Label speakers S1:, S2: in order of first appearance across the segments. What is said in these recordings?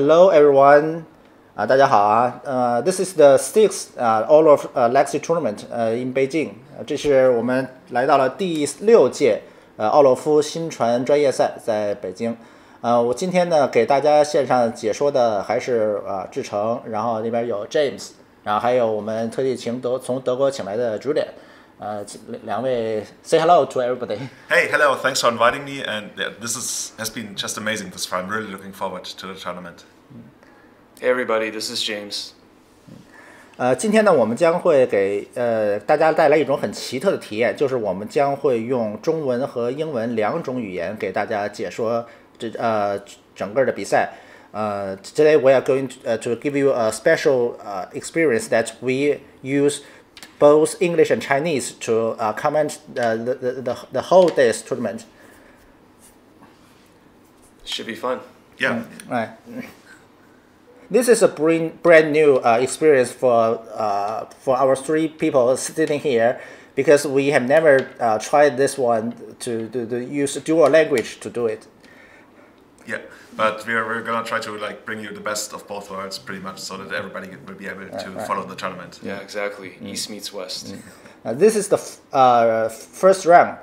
S1: Hello everyone，大家好啊，this is the sixth Orlov Legacy Tournament in Beijing，这是我们来到了第6届奥洛夫新传专业赛，在北京。我今天呢给大家线上解说的还是志成，然后那边有 James， 然后还有我们特地从德国请来的 Julian。两位 say hello to everybody.
S2: Hey, hello. Thanks for inviting me. And yeah, has been just amazing this far. I'm really looking forward to the tournament.
S3: Hey, everybody. This is James.
S1: 今天呢，我们将会给大家带来一种很奇特的体验，就是我们将会用中文和英文2种语言给大家解说整个的比赛。Today we are going to give you a special experience that we use both English and Chinese to comment the whole day's tournament.
S3: Should be fun.
S2: Yeah.
S1: Right. This is a brand new experience for our 3 people sitting here, because we have never tried this one to use dual language to do it.
S2: Yeah, but we're gonna try to bring you the best of both worlds, pretty much, so that everybody will be able to follow the tournament.
S3: Yeah, exactly. East meets West.
S1: This is the first round.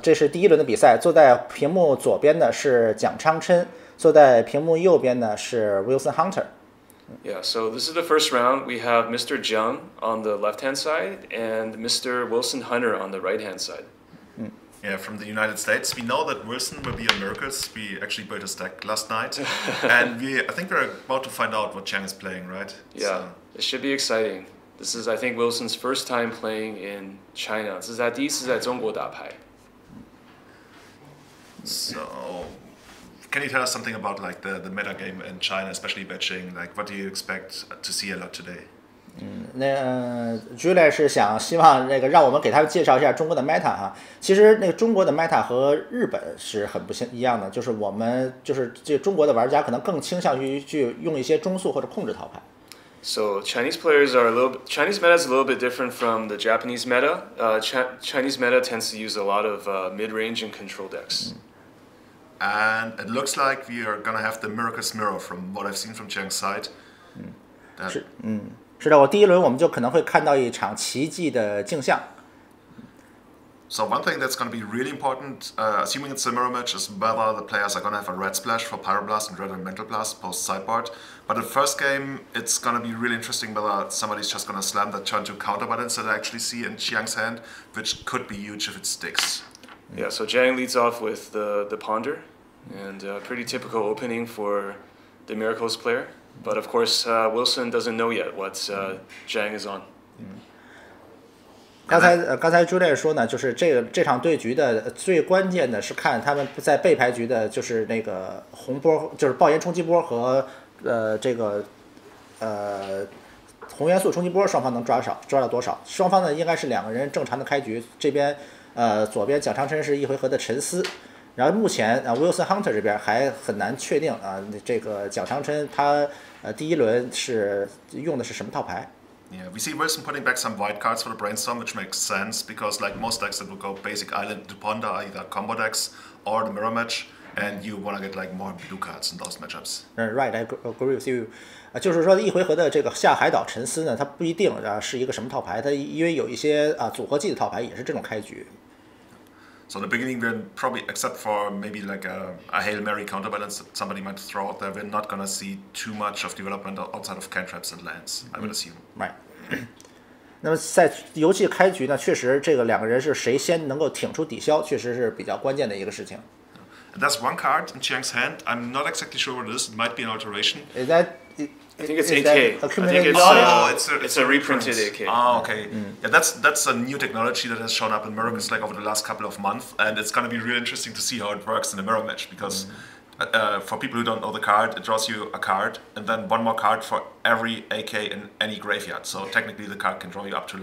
S1: 这是第1轮的比赛。坐在屏幕左边的是蒋昌琛，坐在屏幕右边的是 Wilson Hunter.
S3: Yeah, so this is the first round. We have Mr. Jiang on the left-hand side and Mr. Wilson Hunter on the right-hand side.
S2: Yeah, from the United States. We know that Wilson will be on Miracles. We actually built his deck last night. And I think we're about to find out what Jiang is playing, right?
S3: Yeah, so. It should be exciting. This is, I think, Wilson's first time playing in China. 这是他第一次在中国打牌。
S2: So, can you tell us something about the meta game in China, especially Beijing? What do you expect to see a lot today?
S1: Julian 是希望让我们给他们介绍一下中国的 meta 哈。其实中国的 meta 和日本是很不一样的，就是我们这中国的玩家可能更倾向于去用一些中速或者控制套牌。
S3: So Chinese players Chinese meta is a little bit different from the Japanese meta. Chinese meta tends to use a lot of mid-range and control decks.
S2: And it looks like we are gonna have the Miracles Mirror from what I've seen from Jiang's side.
S1: 是的，我第1轮我们就可能会看到一场奇迹的镜像。
S2: So one thing that's going to be really important, assuming it's a mirror match, is whether the players are going to have a red splash for Pyroblast and red Elemental Blast post sideboard. But in the first game, it's going to be really interesting whether somebody's just going to slam that turn to counter buttons that I actually see in Jiang's hand, which could be huge if it sticks.
S3: Yeah, so Jiang leads off with the Ponder, and pretty typical opening for the Miracles player. But of course, Wilson doesn't know yet what Jiang is on.
S1: 刚才 Julian 说呢，就是这场对局的最关键的是看他们在背牌局的，就是那个红波，就是爆炎冲击波和红元素冲击波，双方能抓到多少？双方呢应该是2个人正常的开局。这边左边蒋昌琛是1回合的沉思。然后目前Wilson Hunter 这边还很难确定这个蒋昌琛他第1轮是用的是什么套牌。
S2: Yeah, we see Wilson putting back some white cards for the brainstorm, which makes sense because most decks that would go basic island to ponder are either combo decks or the mirror match, and you want to get more blue cards in those matchups.
S1: Right, I agree with you. 就是说1回合的这个下海岛沉思呢，它不一定是一个什么套牌，它因为有一些组合技的套牌也是这种开局。
S2: So in the beginning, we're probably, except for maybe a Hail Mary counterbalance that somebody might throw out there, we're not going to see too much of development outside of cantrips and lands, I would assume.
S1: Right. 那么在游戏开局呢，确实这个2个人是谁先能够挺出抵消，确实是比较关键的一个事情。
S2: And there's one card in Jiang's hand. I'm not exactly sure what it is. It might be an alteration.
S1: Is that?
S3: I think it's AK. I think it's a reprinted AK.
S2: Oh, okay. Yeah, that's a new technology that has shown up in Miracles over the last couple of months, and it's going to be really interesting to see how it works in a mirror match because for people who don't know the card, it draws you a card and then one more card for every AK in any graveyard. So technically, the card can draw you up to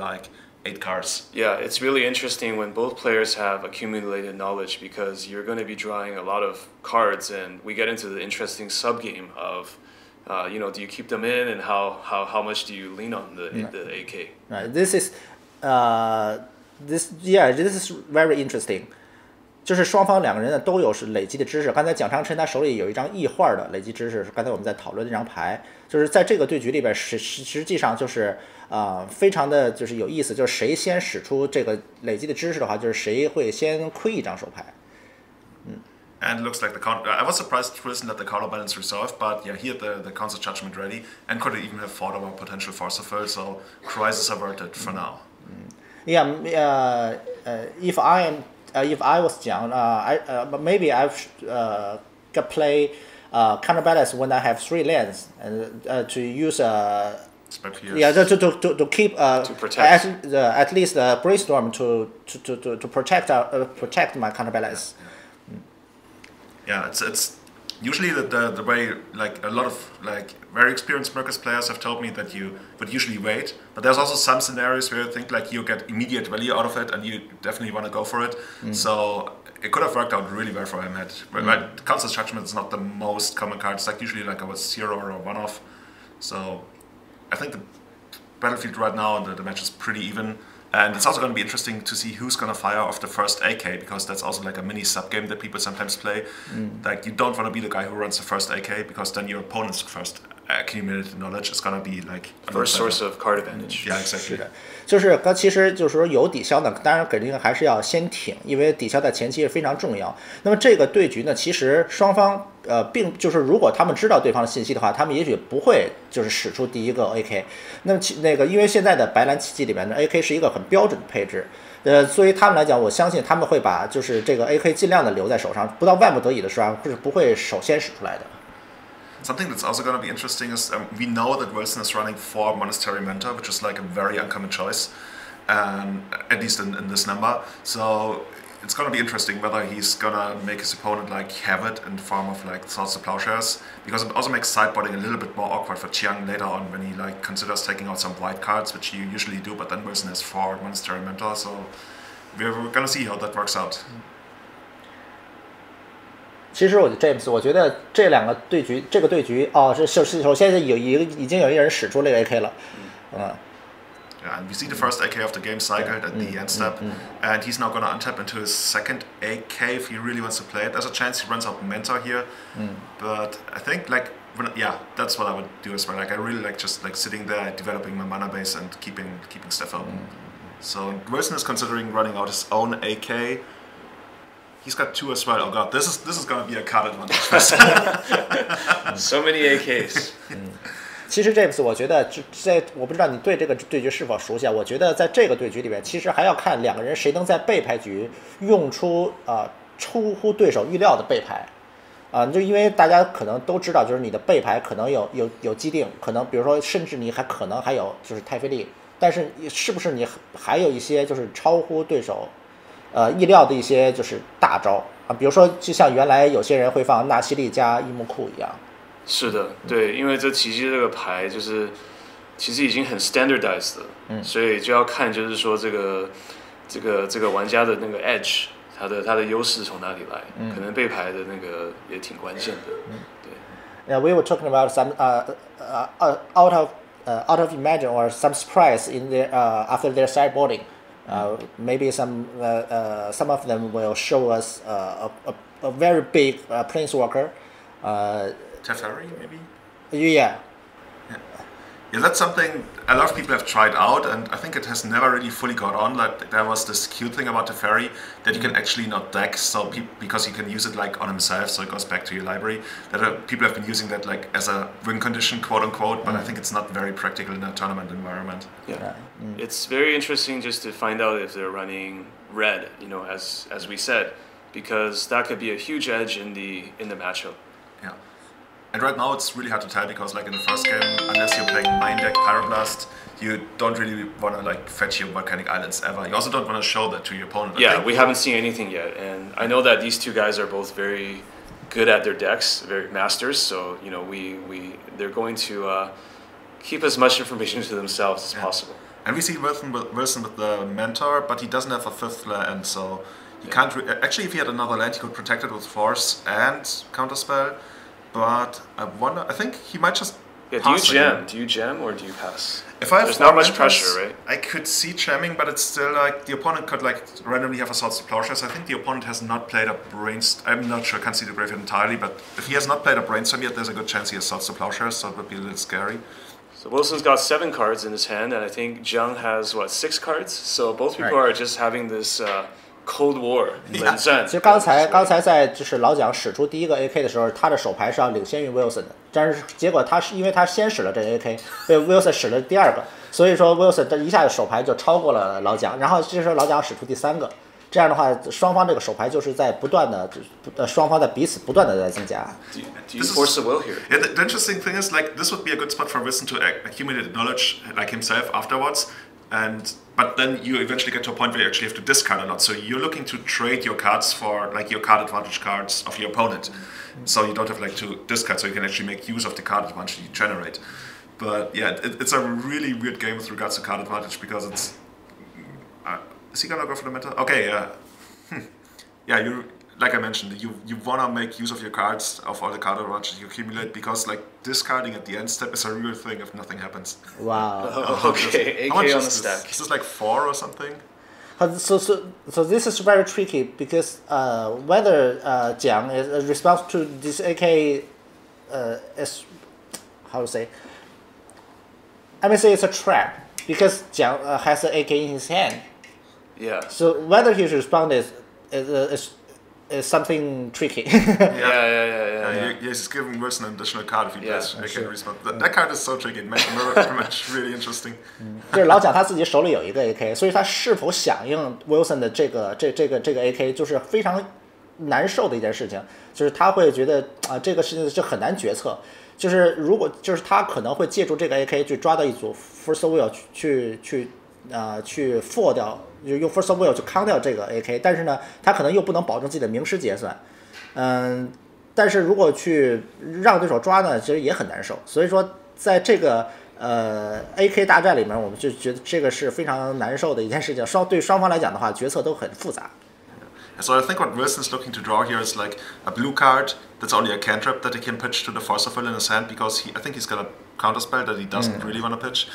S2: 8 cards.
S3: Yeah, it's really interesting when both players have accumulated knowledge because you're going to be drawing a lot of cards, and we get into the interesting sub-game of do you keep them in, and how much do you lean on the AK?
S1: Right. This is very interesting. 就是双方两个人呢都有是累积的知识。刚才蒋长琛他手里有一张异画的累积知识，刚才我们在讨论这张牌，就是在这个对局里边实际上就是非常的就是有意思，就是谁先使出这个累积的知识的话，就是谁会先亏一张手牌。
S2: And it looks like I was surprised Tristan let the counterbalance resolve, but yeah, he had the concert judgment ready and could even have fought over potential force of fill, so crisis averted for now.
S1: Yeah, if I was Jiang, maybe I could play counterbalance when I have 3 lands and to use yeah to keep
S3: to protect
S1: at least brainstorm to protect my counterbalance.
S2: Yeah, it's usually the way, like a lot of like very experienced Mercus players have told me that you would usually wait, but there's also some scenarios where you think like you get immediate value out of it and you definitely want to go for it. So it could have worked out really well for him. But Council's Judgment is not the most common card. It's like usually like a 0 or a 1-off. So I think the battlefield right now and the match is pretty even. And it's also going to be interesting to see who's going to fire off the first AK, because that's also like a mini sub-game that people sometimes play. Like, you don't want to be the guy who runs the first AK, because then your opponent's first accumulated knowledge is going to be like...
S3: First source of card advantage.
S2: Yeah, exactly.
S1: 就是其实就是说有抵消呢，当然肯定还是要先挺，因为抵消在前期是非常重要。那么这个对局呢，其实双方并就是如果他们知道对方的信息的话，他们也许不会就是使出第一个 AK。那么因为现在的白蓝棋技里面的 AK 是一个很标准的配置，所以他们来讲，我相信他们会把就是这个 AK 尽量的留在手上，不到万不得已的时候是不会首先使出来的。
S2: Something that's also going to be interesting is we know that Wilson is running 4 Monastery Mentor, which is like a very uncommon choice, at least in this number. So it's going to be interesting whether he's going to make his opponent like have it in the form of like Swords to Plowshares, because it also makes sideboarding a little bit more awkward for Chiang later on when he like considers taking out some white cards, which you usually do, but then Wilson has 4 Monastery Mentor, so we're going to see how that works out.
S1: 其实James， 我觉得这个对局哦，首先已经有一个人使出这个 AK 了，Yeah,
S2: and we see the first AK of the game cycled at the end step, and he's now going to untap into his second AK if he really wants to play it. There's a chance he runs out Mentor here, but I think like yeah, that's what I would do as well. Like I really like just like sitting there, developing my mana base and keeping stuff open. So Wilson is considering running out his own AK. He's got 2 as well. Oh god, this is going to be a card advantage.
S3: So many AKs.
S1: 其实 James， 我觉得我不知道你对这个对局是否熟悉啊？我觉得在这个对局里面，其实还要看两个人谁能在背牌局用出出乎对手预料的背牌就因为大家可能都知道，就是你的背牌可能有既定，可能比如说甚至你可能还有就是太妃利，但是是不是你还有一些就是超乎对手意料的一些就是大招比如说就像原来有些人会放纳西利加伊木库一样。
S3: 是的，对，因为这奇迹这个牌就是其实已经很 standardized 了，所以就要看就是说这个玩家的那个 edge， 他的优势从哪里来，可能背牌的那个也挺关键的，对。
S1: Yeah, we were talking about some out of imagine or some surprise in their after their sideboarding. Maybe some of them will show us a very big planeswalker.
S2: Teferi, maybe?
S1: Yeah.
S2: Yeah, that's something a lot of people have tried out, and I think it has never really fully got on. Like there was this cute thing about Teferi that you can actually not deck, so because you can use it like on himself, so it goes back to your library. That people have been using that like as a win condition, quote unquote, but I think it's not very practical in a tournament environment.
S3: Yeah, it's very interesting just to find out if they're running red, as we said, because that could be a huge edge in the matchup.
S2: Yeah. And right now it's really hard to tell because like in the first game, unless you're playing Mind Deck Pyroblast, you don't really want to like fetch your Volcanic Islands ever. You also don't want to show that to your opponent.
S3: Yeah, we haven't seen anything yet, and I know that these 2 guys are both very good at their decks, very masters. So they're going to keep as much information to themselves as possible.
S2: And we see Wilson with the Mentor, but he doesn't have a 5th land, so he can't. Actually, if he had another land, he could protect it with Force and Counterspell. But I think he might just
S3: Yeah, do you jam or do you pass?
S2: If I have
S3: There's not much
S2: mentors,
S3: pressure, right?
S2: I could see jamming, but it's still like the opponent could like randomly have a Swords to Plowshares. I think the opponent has not played a brainstorm. I'm not sure, I can't see the graveyard entirely, but if he has not played a brainstorm yet, there's a good chance he has Swords to Plowshares, so it would be a little scary.
S3: So Wilson's got 7 cards in his hand, and I think Jiang has, 6 cards? So both people are just having this Cold War 冷战。
S1: 其实刚才在就是老蒋使出第一个 AK 的时候，他的手牌是要领先于 Wilson 的，但是结果他是因为他先使了这个 AK， 被 Wilson 使了第二个，所以说 Wilson 一下子手牌就超过了老蒋，然后这时候老蒋使出第3个，这样的话双方这个手牌就是在不断的双方在彼此不断的在增加。
S3: Do you force the will here?
S2: Yeah, the interesting thing is like this would be a good spot for Wilson to accumulate knowledge like himself afterwards. But then you eventually get to a point where you actually have to discard a lot. So you're looking to trade your cards for like your card advantage cards of your opponent. So you don't have like to discard, so you can actually make use of the card advantage you generate. But yeah, it's a really weird game with regards to card advantage because it's. Is he gonna go for the meta? Okay, yeah. Yeah, you like I mentioned, you wanna make use of your cards of all the card advantage you accumulate because like discarding at the end step is a real thing if nothing happens.
S1: Wow.
S3: Okay, AK on the stack.
S2: Is this like 4 or something?
S1: So this is very tricky because whether Jiang is response to this AK is how to say. I may say it's a trap because Jiang has an AK in his hand.
S3: Yeah.
S1: So whether he responded is something tricky.
S3: Yeah.
S2: He's giving Wilson an additional card if he plays AK respond.
S1: Sure.
S2: That card is so tricky. It makes the mirror match really interesting.
S1: 就是老蒋他自己手里有一个 AK， 所以他是否响应 Wilson 的这个 AK 就是非常难受的一件事情，就是他会觉得这个事情是很难决策。就是如果就是他可能会借助这个 AK 去抓到一组 First Will 去 for 掉，就用 First Will 去扛掉这个 AK， 但是呢，他可能又不能保证自己的名师结算，但是如果去让对手抓呢，其实也很难受。所以说，在这个AK 大战里面，我们就觉得这个是非常难受的一件事情。对双方来讲的话，决策都很复杂。
S2: So I think what Wilson's looking to draw here is like a blue card that's only a cantrip that he can pitch to the Force of Will in his hand because I think he's got a counterspell that he doesn't really want to pitch.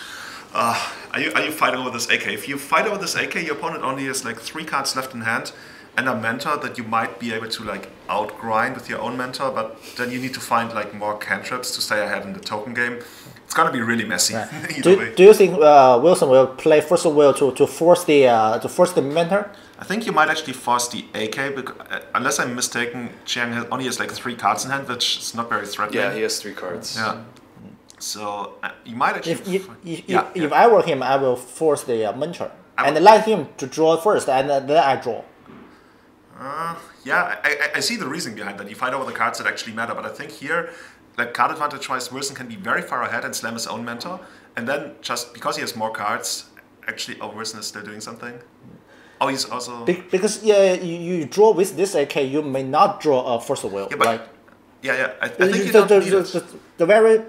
S2: Are you fighting over this AK? If you fight over this AK, your opponent only has like 3 cards left in hand and a mentor that you might be able to like outgrind with your own mentor, but then you need to find like more cantrips to stay ahead in the token game. It's gonna be really messy.
S1: Right. Do you think Wilson will play Force of Will to force the mentor?
S2: I think you might actually force the AK, because, unless I'm mistaken, Jiang only has like 3 cards in hand, which is not very threatening.
S3: Yeah, he has 3 cards.
S2: Yeah. So you might actually.
S1: If I were him, I will force the mentor and let him to draw first, and then I draw.
S2: Yeah, I see the reasoning behind that. You fight over the cards that actually matter, but I think here, like card advantage-wise, Wilson can be very far ahead and slam his own mentor, and then just because he has more cards, actually, Wilson is still doing something. Oh, he's also
S1: because you draw with this AK, you may not draw a Force of Will, right?
S2: Yeah. I think you don't need it.
S1: The very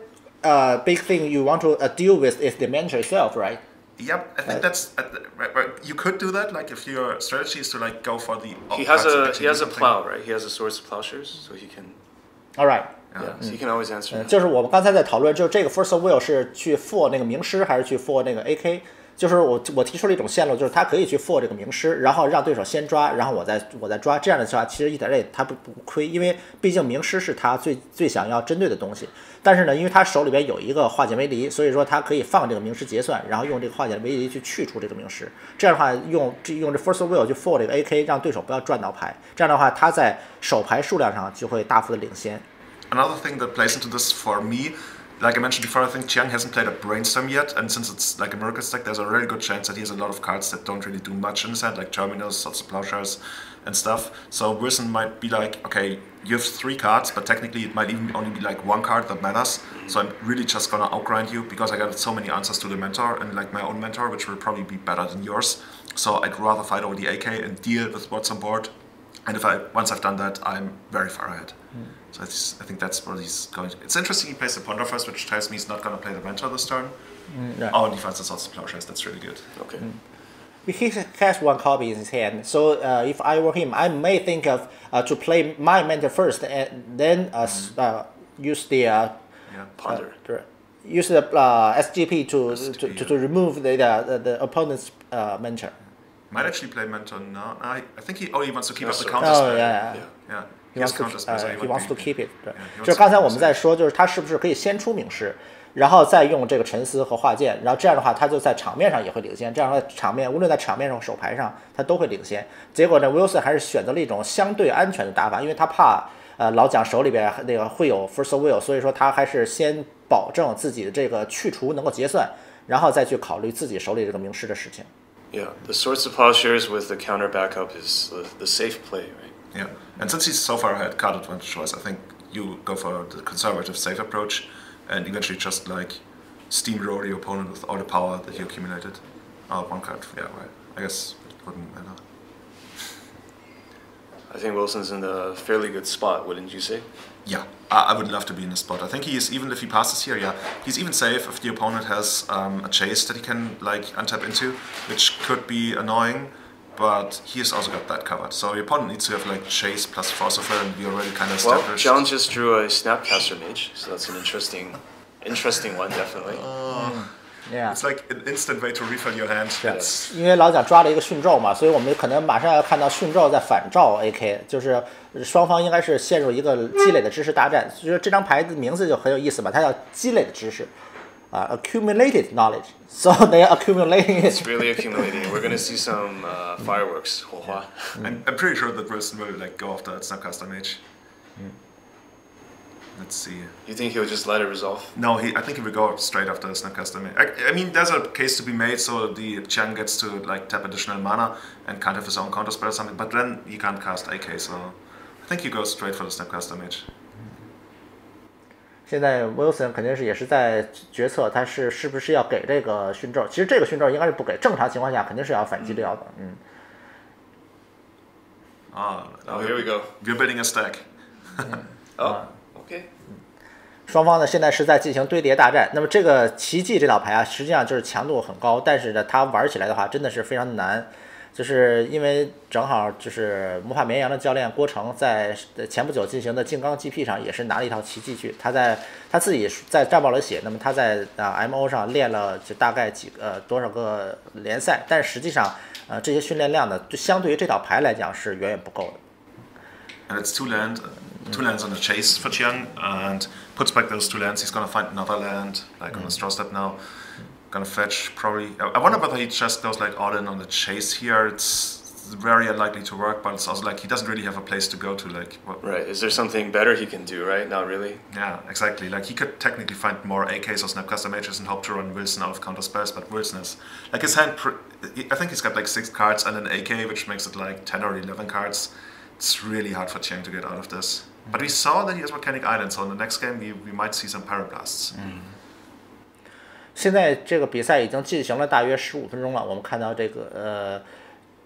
S1: big thing you want to deal with is the mentor itself, right?
S2: Yep, I think that's right. You could do that, like if your strategy is to like go for the.
S3: He has a plow, right? He has a Swords of Plowshares, so he can.
S1: All right.
S3: Yeah, so he can always answer.
S1: 就是我们刚才在讨论，就是这个 First of Will 是去 for 那个名师，还是去 for 那个 AK？就是我提出了一种线路，就是他可以去 for 这个名师，然后让对手先抓，然后我再抓，这样的话其实一点也他不亏，因为毕竟名师是他最想要针对的东西。但是呢，因为他手里边有一个化解为离，所以说他可以放这个名师结算，然后用这个化解为离去除这个名师。这样的话，用这 First Will 去 for 这个 AK， 让对手不要赚到牌。这样的话，他在手牌数量上就会大幅的领先。
S2: Another thing that plays into this for me. Like I mentioned before, I think Jiang hasn't played a brainstorm yet, and since it's like a miracle stack, there's a really good chance that he has a lot of cards that don't really do much in his hand, like Terminals, Swords of Plowshares, and stuff. So Wilson might be like, okay, you have 3 cards, but technically it might even only be like 1 card that matters. So I'm really just gonna outgrind you because I got so many answers to the mentor and like my own mentor, which will probably be better than yours. So I'd rather fight over the AK and deal with what's on board. And once I've done that, I'm very far ahead. So I think that's where he's going. It's interesting he plays the Ponder first, which tells me he's not going to play the Mentor this turn.
S1: Right.
S2: Oh, and he finds the Swords of Plowshares. That's really good.
S3: Okay.
S1: He has 1 copy in his hand, so if I were him, I may think of to play my mentor first, and then use the
S3: Ponder.
S1: use the SGP to remove the opponent's mentor.
S2: Might actually play mentor now. I think he wants to keep up the
S3: so.
S2: counter
S1: Oh
S2: spell.
S1: yeah.
S2: Yeah.
S1: He wants
S2: counter spell, so
S1: he wants to keep it. 对，
S2: he wants
S1: 就是刚才我们在说，就是他是不是可以先出名师，然后再用这个沉思和化剑，然后这样的话，他就在场面上也会领先。这样的话，场面无论在场面上、手牌上，他都会领先。结果呢，Wilson 还是选择了一种相对安全的打法，因为他怕老蒋手里边那个会有 first will， 所以说他还是先保证自己的这个去除能够结算，然后再去考虑自己手里这个名师的事情。
S3: Yeah, the Swords of Plowshares with the counter backup is the safe play, right?
S2: Yeah, and since he's so far ahead card advantage choice, I think you go for the conservative safe approach and eventually just like steamroll your opponent with all the power that you accumulated. Oh, one card, yeah, right. I guess it wouldn't matter.
S3: I think Wilson's in a fairly good spot, wouldn't you say?
S2: Yeah, I would love to be in this spot. I think he is, even if he passes here, yeah, he's even safe if the opponent has a chase that he can like untap into, which could be annoying, but he has also got that covered. So the opponent needs to have like chase plus force of will, and we already kind of established.
S3: Well, John just drew a Snapcaster Mage, so that's an interesting one, definitely.
S1: Yeah.
S2: It's like an instant way to refill your hand. It's
S1: 因为老蒋抓了一个驯咒嘛，所以我们可能马上要看到驯咒在反照 AK， 就是双方应该是陷入一个积累的知识大战。就是这张牌的名字就很有意思嘛，它叫积累的知识，accumulated knowledge. So they are accumulating it.
S3: It's really accumulating. We're going to see some fireworks. 火花.
S2: I'm pretty sure that Wilson will like go after that Snapcaster Mage. Let's see.
S3: You think he'll just let it resolve?
S2: No, I think he will go straight after the Snapcaster Mage. I mean, there's a case to be made, so the Chiang gets to like tap additional mana and can't have his own counter spell or something, but then he can't cast AK, so I think he goes straight for the Snapcaster Mage.
S1: 现在 Wilson 肯定是也是在决策，他是不是要给这个驯咒？其实这个驯咒应该是不给，正常情况下肯定是要反击掉的。
S3: Oh, here we go.
S2: We're building a stack.
S3: Oh, okay.
S1: 双方呢现在是在进行堆叠大战。那么这个奇迹这道牌啊，实际上就是强度很高，但是呢，它玩起来的话真的是非常难。就是因为正好就是魔法绵羊的教练郭成在前不久进行的静冈 GP 上也是拿了一套奇迹去，他自己在战报里写，那么他在MO 上练了就大概多少个联赛，但是实际上这些训练量呢，就相对于这道牌来讲是远远不够的。
S2: And it's two lands on a chase for Chiang, and puts back those 2 lands. He's gonna find another land, like on a straw step now. Gonna fetch probably. I wonder whether he just goes like all in on the chase here. It's very unlikely to work, but it's also like he doesn't really have a place to go to. Like,
S3: right? Is there something better he can do? Right? Not really.
S2: Yeah, exactly. Like he could technically find more AKs or Snapcaster Mages and hope to run Wilson out of counter spells, but Wilson is like his hand. I think he's got like 6 cards and an AK, which makes it like 10 or 11 cards. It's really hard for Chiang to get out of this. But we saw that he has Volcanic Island, so in the next game we might see some Pyroblasts.
S1: 现在这个比赛已经进行了大约15分钟了，我们看到这个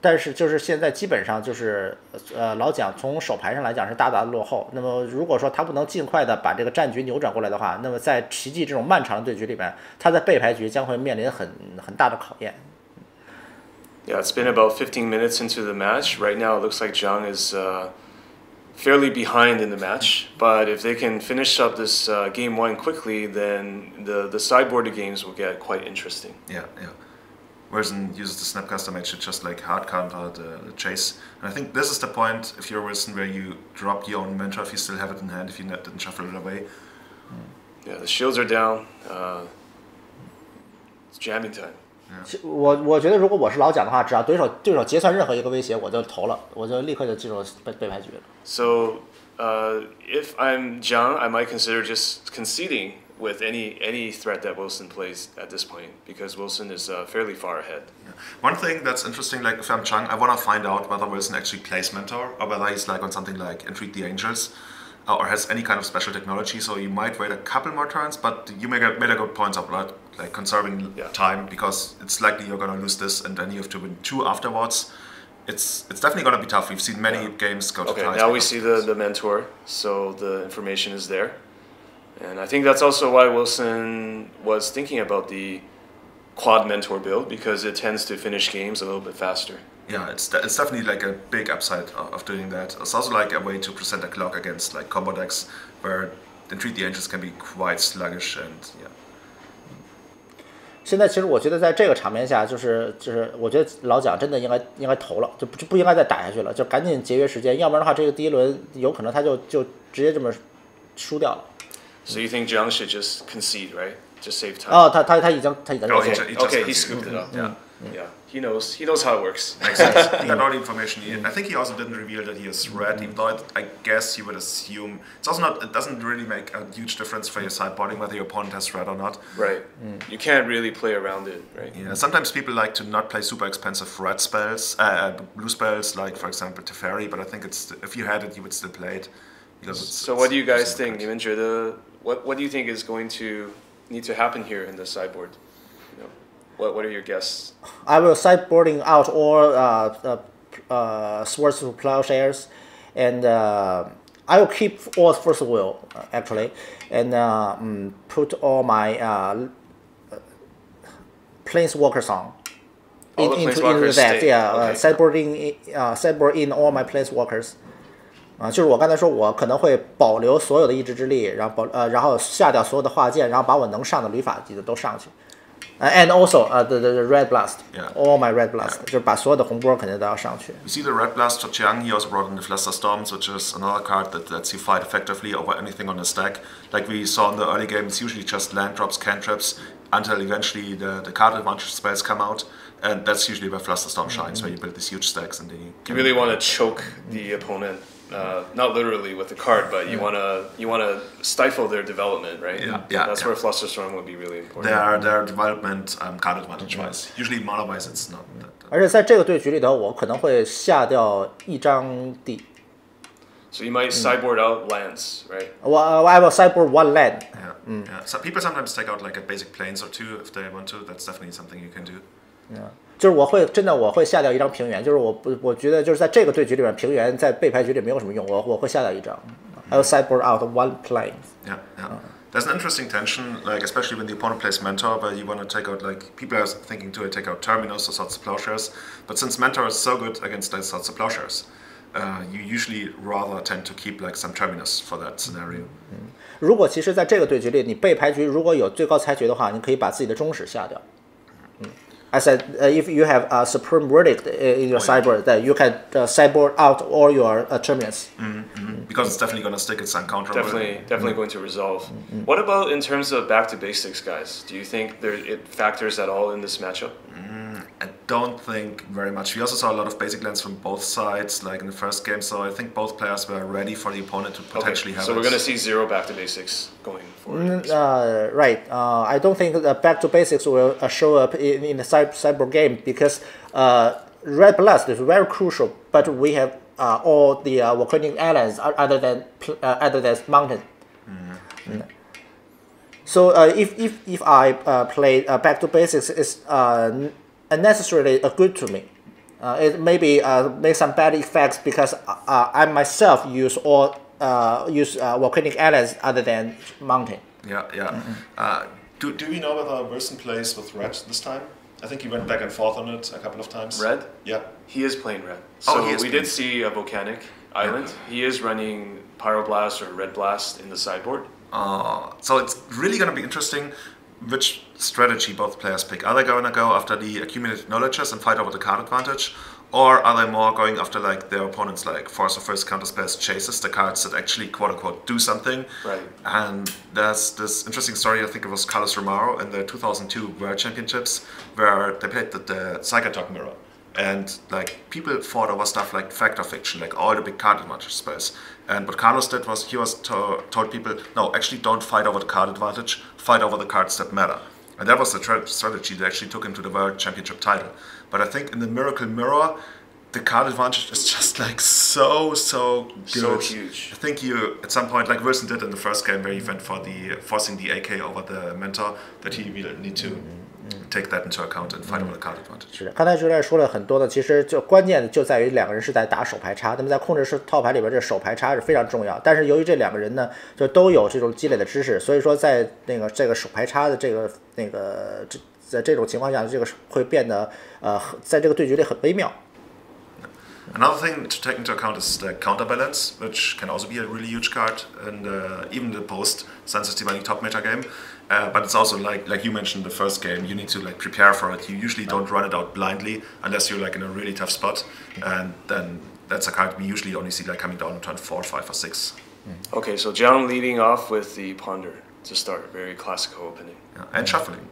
S1: 但是就是现在基本上就是老蒋从手牌上来讲是大大的落后。那么如果说他不能尽快的把这个战局扭转过来的话，那么在奇迹这种漫长的对局里面，他在背牌局将会面临很大的考验。
S3: Yeah, it's been about 15 minutes into the match. Right now, it looks like Zhang is fairly behind in the match. But if they can finish up this game 1 quickly, then the sideboarded games will get quite interesting.
S2: Yeah. Wilson uses the Snapcaster Mage to just like hard counter the chase. And I think this is the point, if you're Wilson, where you drop your own mentor if you still have it in hand, if you didn't shuffle it away.
S3: Yeah, the shields are down. It's jamming time.
S1: 我觉得如果我是老蒋的话，只要对手结算任何一个威胁，我就投了，我就立刻就进入背牌局了。
S3: So, if I'm Zhang, I might consider just conceding with any threat that Wilson plays at this point, because Wilson is fairly far ahead.
S2: Yeah. One thing that's interesting, like if I'm Zhang, I want to find out whether Wilson actually plays Mentor, or whether he's like on something like Entreat the Angels, or has any kind of special technology. So you might wait a couple more turns, but you made a good point of like conserving time, because it's likely you're going to lose this, and then you have to win 2 afterwards. It's definitely going to be tough. We've seen many games go to ties.
S3: Okay, now we see the mentor, so the information is there. And I think that's also why Wilson was thinking about the quad mentor build, because it tends to finish games a little bit faster.
S2: Yeah, it's definitely like a big upside of doing that. It's also like a way to present a clock against like combo decks where Entreat the Angels can be quite sluggish, and yeah.
S1: 现在其实我觉得在这个场面下，我觉得老蒋真的应该投了，就不应该再打下去了，就赶紧节约时间，要不然的话，这个第一轮有可能他就直接这么输掉了。
S3: So you think Jiang should just concede, right? Just save time.
S1: 哦，他已经
S2: Oh, he just
S3: Okay, he
S2: conceded.
S3: scooped it up.
S2: Yeah.
S3: Yeah, he knows how it works.
S2: Exactly. He got all the information. I think he also didn't reveal that he is red, even though I guess you would assume it's also not. It doesn't really make a huge difference for your sideboarding whether your opponent has red or not.
S3: Right. You can't really play around it, right?
S2: Yeah. Sometimes people like to not play super expensive red spells, blue spells, like for example Teferi. But I think if you had it, you would still play it because it's.
S3: So what do you guys think? 你们觉得 what do you think is going to need to happen here in the sideboard? What are your guesses?
S1: I will sideboarding out all Swords to Plowshares, and I will keep all First Will actually, and put all my Planeswalkers on.
S3: All the Planeswalkers
S1: that,
S3: stay.
S1: yeah,
S3: Okay.
S1: sideboard in all my Planeswalkers. 就是我刚才说，我可能会保留所有的意志之力，然后下掉所有的化剑，然后把我能上的旅法级的都上去。And also the red blast, all my red blast， 就是把所有的红波肯定都要上去。
S2: You see the red blast for Jiang, he also brought in the Fluster Storms, which is another card that lets you fight effectively over anything on the stack. Like we saw in the early game, it's usually just land drops, cantrips, until eventually the card advantage spells come out. And that's usually where Fluster Storm shines, where you build these huge stacks and then
S3: You really want to choke the opponent. Not literally with the card, but you wanna stifle their development, right?
S2: Yeah.
S3: That's where Flusterstorm would be really important.
S2: Their development card advantage wise. Usually mana wise, it's not that.
S1: 而且在这个对局里头，我可能会下掉一张地。
S3: So you might sideboard out lands, right?
S1: I will sideboard one land.
S2: Yeah. So people sometimes take out like a basic planes or two if they want to. That's definitely something you can do.
S1: 就是我会下掉一张平原，就是我觉得就是在这个对局里面，平原在背牌局里没有什么用，我会下掉一张。I will sideboard out one plane.
S2: Yeah. There's an interesting tension, like especially when the opponent plays Mentor, where you want to take out like people are thinking to take out Terminus or Swords of Plowshares, but since Mentor is so good against like Swords of Plowshares, you usually rather tend to keep like some Terminus for that scenario.
S1: 如果其实在这个对局里，你背牌局如果有最高裁决的话，你可以把自己的中使下掉。I said, if you have a supreme verdict in your sideboard, that you can sideboard out all your terminus.
S2: Because it's definitely going to stick. It's uncounterable.
S3: Definitely going to resolve. What about in terms of back to basics, guys? Do you think it factors at all in this matchup?
S2: I don't think very much. We also saw a lot of basic lands from both sides, like in the first game. So I think both players were ready for the opponent to potentially have.
S3: So we're going to see 0 back to basics going forward.
S1: Right. I don't think the back to basics will show up in the sideboard game because red blast is very crucial. But we have all the volcanic islands other than mountain. So if I play back to basics, it's unnecessarily good to me. It maybe make some bad effects because I myself use volcanic islands other than mountain.
S2: Yeah. Do we know whether Wilson plays with red this time? I think he went back and forth on it a couple of times.
S3: Red?
S2: Yeah.
S3: He is playing red. So we did see a volcanic island.
S2: Yeah.
S3: He is running Pyroblast or Red Blast in the sideboard.
S2: So it's really going to be interesting which strategy both players pick. Are they going to go after the accumulated knowledges and fight over the card advantage? Or are they more going after like their opponents like force of first counter spells chases, the cards that actually quote unquote do something?
S3: Right.
S2: And there's this interesting story, I think it was Carlos Romero in the 2002 World Championships, where they played the Psychotalk Mirror. And like people fought over stuff like Fact or Fiction, like all the big card advantage spells. And what Carlos did was he told people, no, actually don't fight over the card advantage, fight over the cards that matter. And that was the strategy that actually took him to the World Championship title. But I think in the Miracle Mirror, the card advantage is just like so good.
S3: So huge.
S2: I think you, at some point, like Wilson did in the first game where he went for forcing the AK over the Mentor, that he will need to take that into account and fight over the card advantage.
S1: 是的，刚才Julian说了很多的，其实就关键就在于两个人是在打手牌差。那么在控制套牌里边，这手牌差是非常重要。但是由于这两个人呢，就都有这种积累的知识，所以说在这个手牌差的在这种情况下，这个会变得在这个对局里很微妙。
S2: Another thing to take into account is the counterbalance, which can also be a really huge card, and even the post Sun System top meta game. but it's also like you mentioned the first game, you need to like prepare for it. You usually don't run it out blindly unless you're like in a really tough spot, and then that's a card we usually only see like coming down on turn 4, 5, or 6.
S3: Okay, so Jiang leading off with the Ponder to start, very classical opening.
S2: Yeah, and shuffling.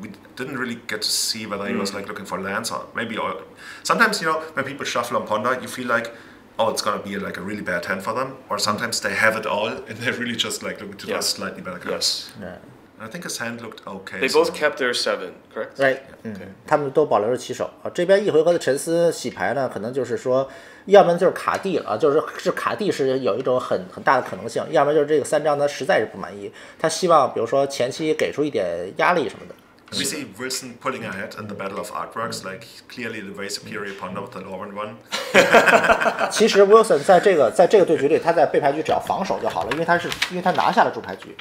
S2: We didn't really get to see whether he was like looking for lands or maybe. Or sometimes when people shuffle on Ponder, you feel like, oh, it's gonna be like a really bad hand for them, or sometimes they have it all and they're really just like looking to do slightly better cards.
S3: Yes.
S1: Yeah.
S2: I think his hand looked okay.
S3: They both kept their 7, correct?
S1: Right，他们都保留着起手啊。这边一回合的沉思洗牌呢，可能就是说，要么就是卡地了啊，就是卡地是有一种很大的可能性，要么就是这个3张他实在是不满意，他希望比如说前期给出一点压力什么的。
S2: We see Wilson pulling ahead in the Battle of Artworks, like clearly the way superior Ponder with the Lauren one.
S1: 其实 Wilson 在这个对局里，他在背牌局只要防守就好了，因为他拿下了主牌局。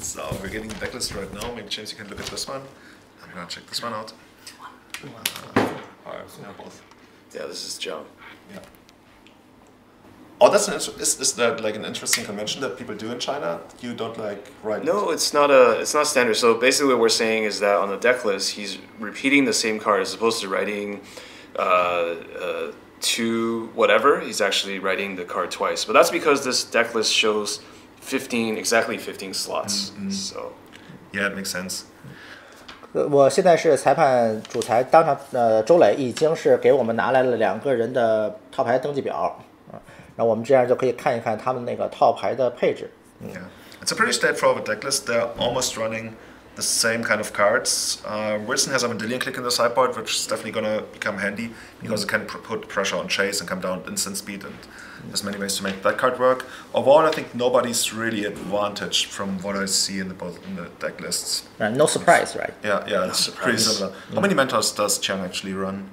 S2: So we're getting the decklist right now. Maybe James, you can look at this one. I'm gonna check this one out. Both.
S3: Yeah, this is Jiang.
S2: Yeah. Oh, that's is that like an interesting convention that people do in China? You don't like write?
S3: No, it's not standard. So basically, what we're saying is that on the deck list, he's repeating the same card as opposed to writing 2 whatever. He's actually writing the card twice. But that's because this deck list shows exactly 15 slots. So
S2: yeah, it makes sense.
S1: 我现在是裁判主裁，当场周磊已经是给我们拿来了2个人的套牌登记表。然后我们这样就可以看一看他们那个套牌的配置。
S2: Yeah, it's a pretty straightforward deck list. They're almost running the same kind of cards. Wilson has a Mendelian click in the sideboard, which is definitely going to become handy because it can put pressure on Chase and come down instant speed, and there's many ways to make that card work. Overall, I think nobody's really advantaged from what I see in the deck lists.
S1: No surprise, right?
S2: Yeah, it's pretty similar. How many mentors does Chiang actually run?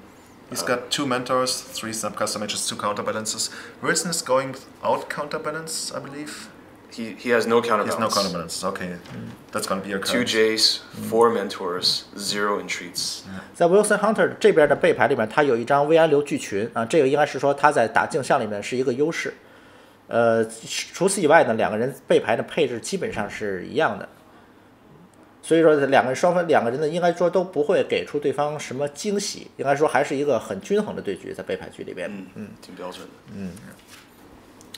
S2: He's got 2 mentors, 3 snapcaster mages, 2 counterbalances. Wilson is going without counterbalance, I believe.
S3: He has no counterbalance.
S2: He has no counterbalance. Okay, that's going to be your card.
S3: 2 Jays, 4 mentors, 0 entreats.
S1: 在 Wilson Hunter 这边的背牌里面，他有一张 VI 流巨群啊，这个应该是说他在打镜像里面是一个优势。除此以外呢，2个人背牌的配置基本上是一样的。所以说两个人呢，应该说都不会给出对方什么惊喜，应该说还是一个很均衡的对局，在背牌局里边。
S3: 挺标准的。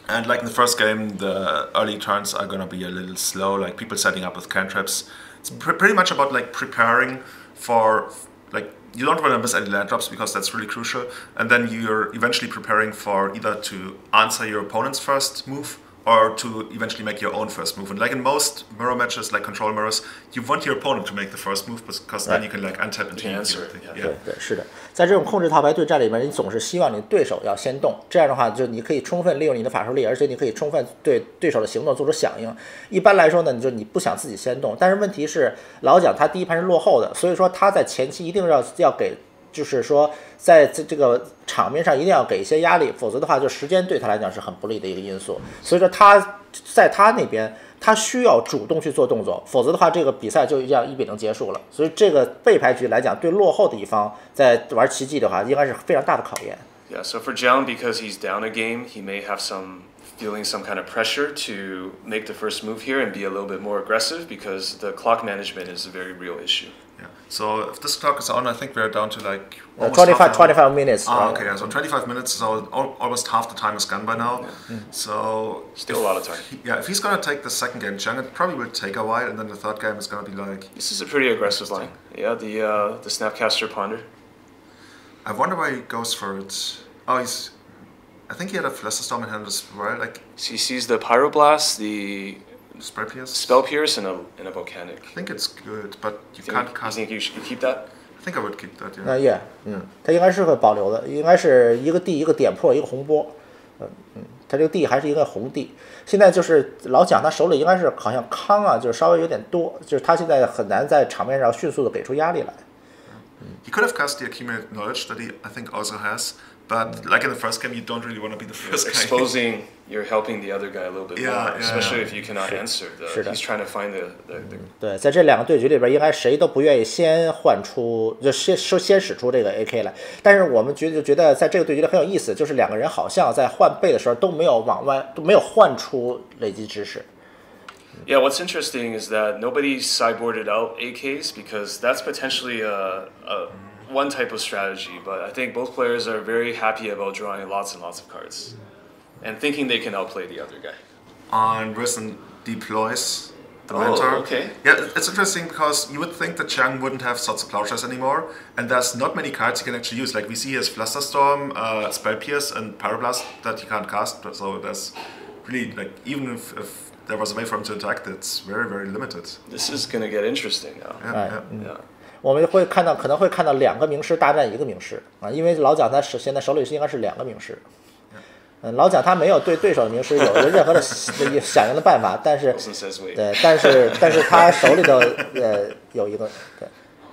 S2: And like in the first game, the early turns are going to be a little slow, like people setting up with cantrips. It's pretty much about like preparing for, like, you don't want to miss any land drops because that's really crucial. And then you're eventually preparing for either to answer your opponent's first move or to eventually make your own first move. And like in most mirror matches, like control mirrors, you want your opponent to make the first move because then you can like untap into
S3: answer.
S1: 对，是的，在这种控制套牌对战里面，你总是希望你对手要先动，这样的话就你可以充分利用你的法术力，而且你可以充分对对手的行动做出响应。一般来说呢，你不想自己先动，但是问题是老蒋他第一盘是落后的，所以说他在前期一定要给。就是说，在这个场面上一定要给一些压力，否则的话，就时间对他来讲是很不利的一个因素。所以说他在他那边，他需要主动去做动作，否则的话，这个比赛就这样1-0结束了。所以这个背牌局来讲，对落后的一方在玩奇迹的话，应该是非常大的考验。
S3: Yeah, so for Jiang, because he's down a game, he may have feeling some kind of pressure to make the first move here and be a little bit more aggressive because the clock management is a very real issue.
S2: Yeah. So if this clock is on, I think we're down to like
S1: 25 minutes.
S2: Okay, yeah, so 25 minutes, so almost half the time is gone by now. Yeah. So
S3: still a lot of time.
S2: If he's gonna take the second game, Jiang, it probably will take a while, and then the third game is gonna be like.
S3: This is a pretty aggressive line. Yeah, the Snapcaster Ponder.
S2: I wonder why he goes for it. Oh, I think he had a Flusterstorm in hand as well. Like
S3: he sees the Pyroblast, the Spell Pierce, and a Volcanic.
S2: I think it's good, but you can't cast.
S3: You think you should keep that?
S2: I think I would keep that. Yeah.
S1: Yeah. 它应该是会保留的，应该是一个地一个点破一个红波。它这个地还是一个红地。现在就是老蒋他手里应该是好像康啊，就是稍微有点多，就是他现在很难在场面上迅速的给出压力来。
S2: He could have cast the accumulated knowledge that he, I think, also has. But like in the first game, you don't really want to be the first
S3: guy. You're helping the other guy a little bit more, especially if you cannot answer. He's trying to find the.
S1: 对，在这2个对局里边，应该谁都不愿意先换出，就先使出这个 AK 来。但是我们觉得在这个对局里很有意思，就是2个人好像在换背的时候都没有往外，都没有换出累积知识。
S3: Yeah, what's interesting is that nobody sideboarded out AKs because that's potentially a one type of strategy, but I think both players are very happy about drawing lots and lots of cards and thinking they can outplay the other guy.
S2: On Wilson deploys the mentor.
S3: Okay.
S2: Yeah, it's interesting because you would think that Chang wouldn't have Swords of Plowshares anymore, and there's not many cards you can actually use. Like we see he has Flusterstorm, Spell Pierce, and Pyroblast that he can't cast, so there's really, like, even if there was a way for him to attack, it's very, very limited.
S3: This is going to get interesting now.
S2: Yeah.
S1: 我们会看到，可能会看到2个名师大战1个名师啊，因为老蒋他现在手里应该是2个名师。老蒋他没有对对手名师有任何的响应的办法，但是但是他手里头有一个对。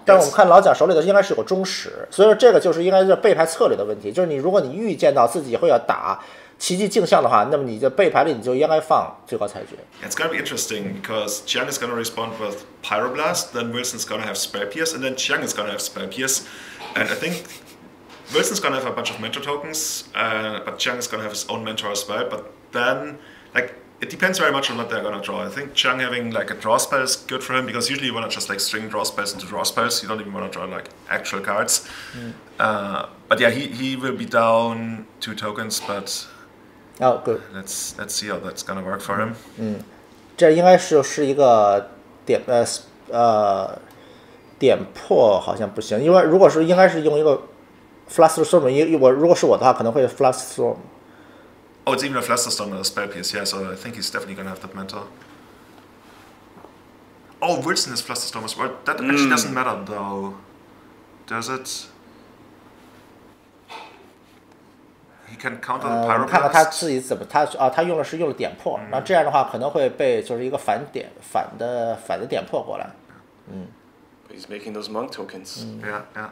S1: 但是我们看老蒋手里头应该是有个中使，所以说这个就是应该是背牌策略的问题，就是如果你预见到自己会要打奇迹镜像的话，那么你的背牌里你就应该放最高裁决。
S2: It's going to be interesting because Chiang is going to respond with Pyroblast, then Wilson's going to have Spell Pierce, and then Chiang is going to have Spell Pierce. And I think Wilson's going to have a bunch of mentor tokens, but Chiang is going to have his own mentor as well. But then, like, it depends very much on what they're going to draw. I think Chiang having like a draw spell is good for him because usually you want to just like string draw spells into draw spells. You don't even want to draw like actual cards. But yeah, he will be down 2 tokens, but
S1: Oh, good.
S2: Let's see how that's gonna work for him.
S1: 这应该是一个点破好像不行，因为如果是应该是用一个 Flusterstorm， 如果是我的话，可能会 Flusterstorm。Oh,
S2: it's even a Flusterstorm and a Spell Pierce, yeah, so I think he's definitely gonna have that mentor. Oh, Wilson has Flusterstorm as well. That actually doesn't matter though, does it? He can counter the Pyroblast.
S1: 看看他自己怎么，他用了点破，那这样的话可能会被就是一个反的点破过来。
S3: He's making those monk tokens.
S2: Yeah.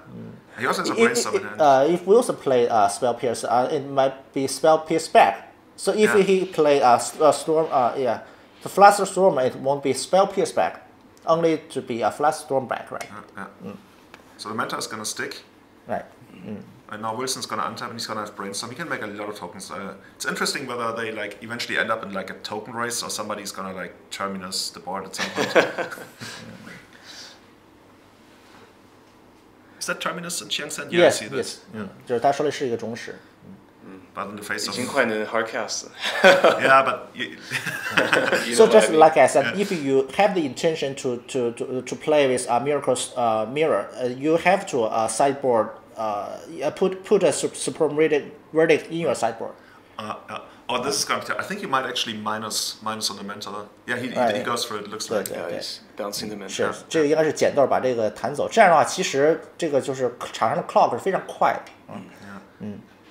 S2: He also has a brainstorm in hand.
S1: If Wilson play Spell Pierce, it might be Spell Pierce back. So if he play Storm, the Flusterstorm, it won't be Spell Pierce back, only to be a Flusterstorm back, right?
S2: So the mentor is gonna stick.
S1: Right.
S2: And now Wilson's gonna untap and he's gonna have brainstorm. He can make a lot of tokens. It's interesting whether they like eventually end up in like a token race or somebody's gonna like terminus the board at some point. Is that terminus in Chiangsan? Yeah,
S1: Yes,
S2: I see that.
S1: yes. 就是他手里是一个中使。
S2: But in the face of
S3: 已经快能 hardcast 了。
S2: yeah, but
S1: So just like I said, if you have the intention to play with a Miracle's mirror, you have to sideboard. Put a supreme verdict in your sideboard.
S2: Oh, this is going to. I think you might actually minus on the mentor. Yeah, he goes for it. Looks like.
S3: Yeah, he's bouncing the mentor.
S1: 是，这个应该是捡豆把这个弹走。这样的话，其实这个就是场上的 clock 是非常快的。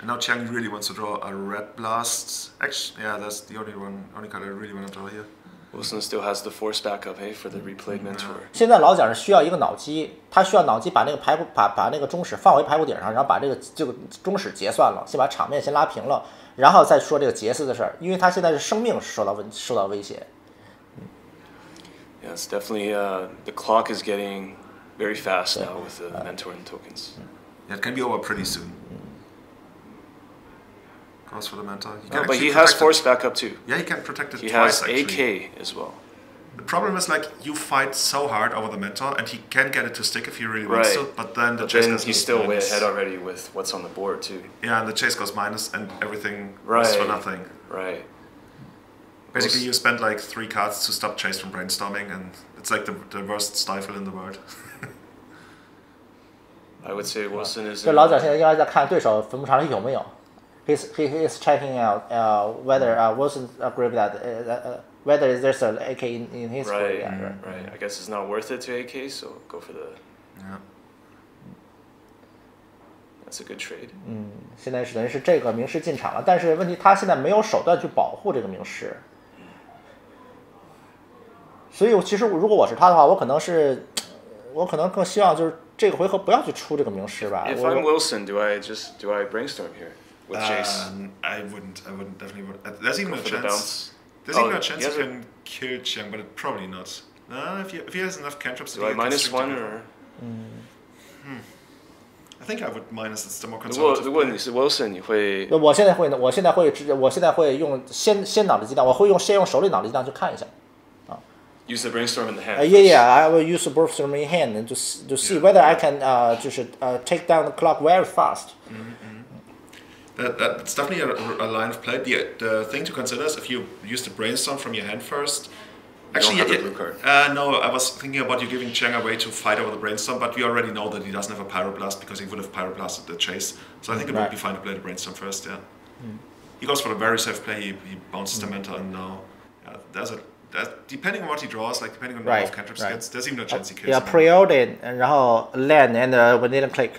S2: And now Chiang really wants to draw a red blast. Actually, yeah, that's the only card I really want to draw here.
S3: Wilson still has the force backup, hey, for the replayed mentor.
S1: 现在老蒋是需要一个脑机，他需要脑机把那个排骨把那个中使放回排骨顶上，然后把这个中使结算了，先把场面先拉平了，然后再说这个结丝的事儿，因为他现在是生命受到威胁。
S3: Yeah, it's definitely the clock is getting very fast now with the mentor and tokens.
S2: Yeah, it can be over pretty soon. Goes for the mentor.
S3: But he has force backup too.
S2: Yeah, he can protect it
S3: he
S2: twice.
S3: He has
S2: actually.
S3: AK as well.
S2: The problem is like you fight so hard over the mentor, and he can get it to stick if he really wants to. But then the chase goes
S3: he's still way ahead already with what's on the board too.
S2: Yeah, and the chase goes minus, and everything is for nothing.
S3: Right.
S2: Basically, you spend like 3 cards to stop chase from brainstorming, and it's like the worst stifle in the world.
S3: I would say Wilson is.
S1: 这老蒋现在应该在看对手坟墓场里有没有。He is checking out whether Wilson agree with that. Whether there's an AK in his
S3: right,
S1: yeah,
S3: right. I guess it's not worth it to AK, so go for the.
S2: Yeah.
S3: That's a good trade.
S1: 现在是等于是这个名师进场了，但是问题他现在没有手段去保护这个名师，所以其实如果我是他的话，我可能更希望就是这个回合不要去出这个名师吧。
S3: If I'm Wilson, do I brainstorm here with Chase?
S2: I wouldn't. Definitely would. There's even a chance.
S3: Bounce.
S2: There's even a chance you can kill Chiang, but probably not. If he has enough cantrips.
S3: Do I -1 or?
S2: I think I would minus. It's the more conservative.
S3: 如果你是 Wilson， 你会？
S1: 我现在会用先脑力激荡，我会先用手里脑力激荡去看一下，
S3: use the brainstorm in the hand.
S1: Yeah, I will use the brainstorm in hand and to see whether I can take down the clock very fast.
S2: That's definitely a line of play. The thing to consider is if you use the brainstorm from your hand first. Actually,
S3: you don't have the blue card.
S2: No, I was thinking about you giving Cheng away to fight over the brainstorm, but we already know that he doesn't have a pyroblast because he would have pyroblasted the chase. So I think it would be fine to play the brainstorm first. Yeah. He goes for the very safe play. He bounces the mentor, and now depending on what he draws, like depending on the number of cantrips he gets, there's even a chance he kills.
S1: Yeah, preordained， 然后 land and when didn't click，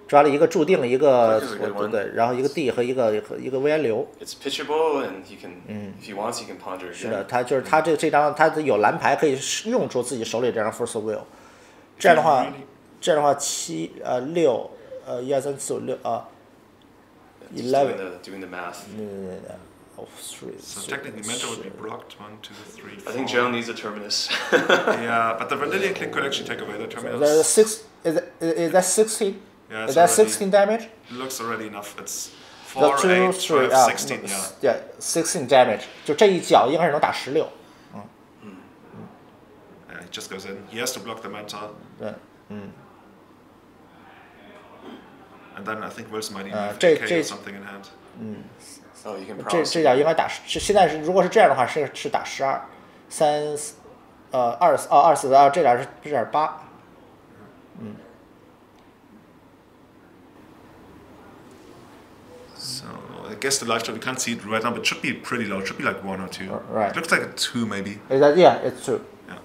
S1: 抓了一个注定一个对，然后一个 D 和一个微流。
S3: It's pitchable and he can if he wants he can ponder.
S1: 是的，他这张他有蓝牌可以用出自己手里这张 first will。这样的话7 6 1 2 3 4 5 6 11
S3: doing the math.
S1: Oh, 3.
S2: So technically, mentor would be blocked. 1, 2, 3, 4.
S3: I think Jill needs a terminus.
S2: Yeah, but the Vanillion Click could actually take away the terminus.
S1: The 6 is that 16?
S2: Yeah,
S1: is that 16 damage?
S2: It looks already enough. It's 4, 8, 12, 16.
S1: Yeah, 16 damage. 就这一脚应该是能打16。
S2: Yeah, he just goes in. He has to block the mentor. And then I think Wilson might even have AK or something in hand.
S3: Oh, you can
S1: 这脚应该打现在是如果是这样的话是打12 3 24这点是8。
S2: So I guess the life total we can't see it right now, but it should be pretty low. It should be like 1 or 2.
S1: Right.
S2: It looks like a 2 maybe.
S1: Yeah, it's 2.
S2: Yeah.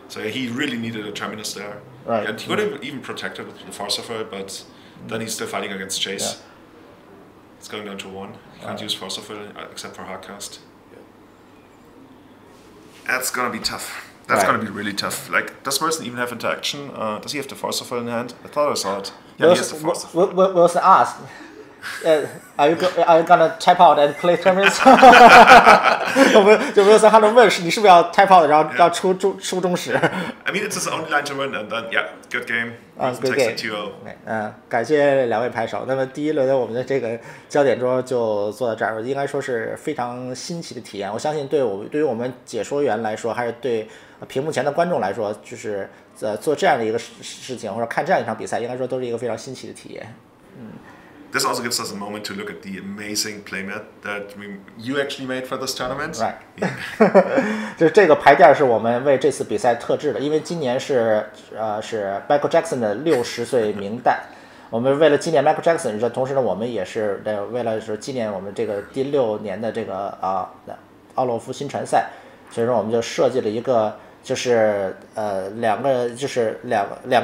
S2: So he really needed a terminus there.
S1: Right.
S2: And he could have even protected with the Force of Will, but then he's still fighting against Chase.
S1: Yeah.
S2: It's going down to 1. You can't use Force of Will except for Hardcast. That's gonna be tough. That's gonna be really tough. Like, does Wilson even have interaction? Does he have the Force of Will in hand? I thought I saw it. Yeah, he has the Force of Will.
S1: Wilson asked, are you gonna tap out and play terminus? 就 Wilson 他能问是你是不是要 tap out 然后要出中使
S2: I mean, it's his only line to win, and then good game.
S1: Good game.
S2: 2-0.
S1: 感谢两位拍手。那么第一轮的我们的这个焦点桌就做到这儿，应该说是非常新奇的体验。我相信对于我们解说员来说，还是对屏幕前的观众来说，就是做这样的一个事情或者看这样一场比赛，应该说都是一个非常新奇的体验。
S2: This also gives us a moment to look at the amazing playmat that you actually made for this tournament.
S1: Right. 就是这个牌垫是我们为这次比赛特制的，因为今年是 Michael Jackson 的60岁冥诞。我们为了纪念 Michael Jackson， 同时呢，我们也是为了是纪念我们这个第6年的这个奥洛夫新传赛，所以说我们就设计了一个就是两个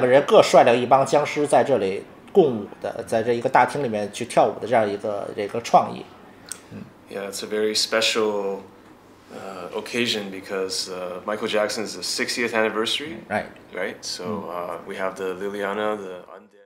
S1: 人各率领一帮僵尸在这里共舞的，在这一个大厅里面去跳舞的这样一个创意。
S3: Yeah, it's a very special occasion because Michael Jackson's 60th anniversary.
S1: Right.
S3: Right. So we have the Liliana, the undead.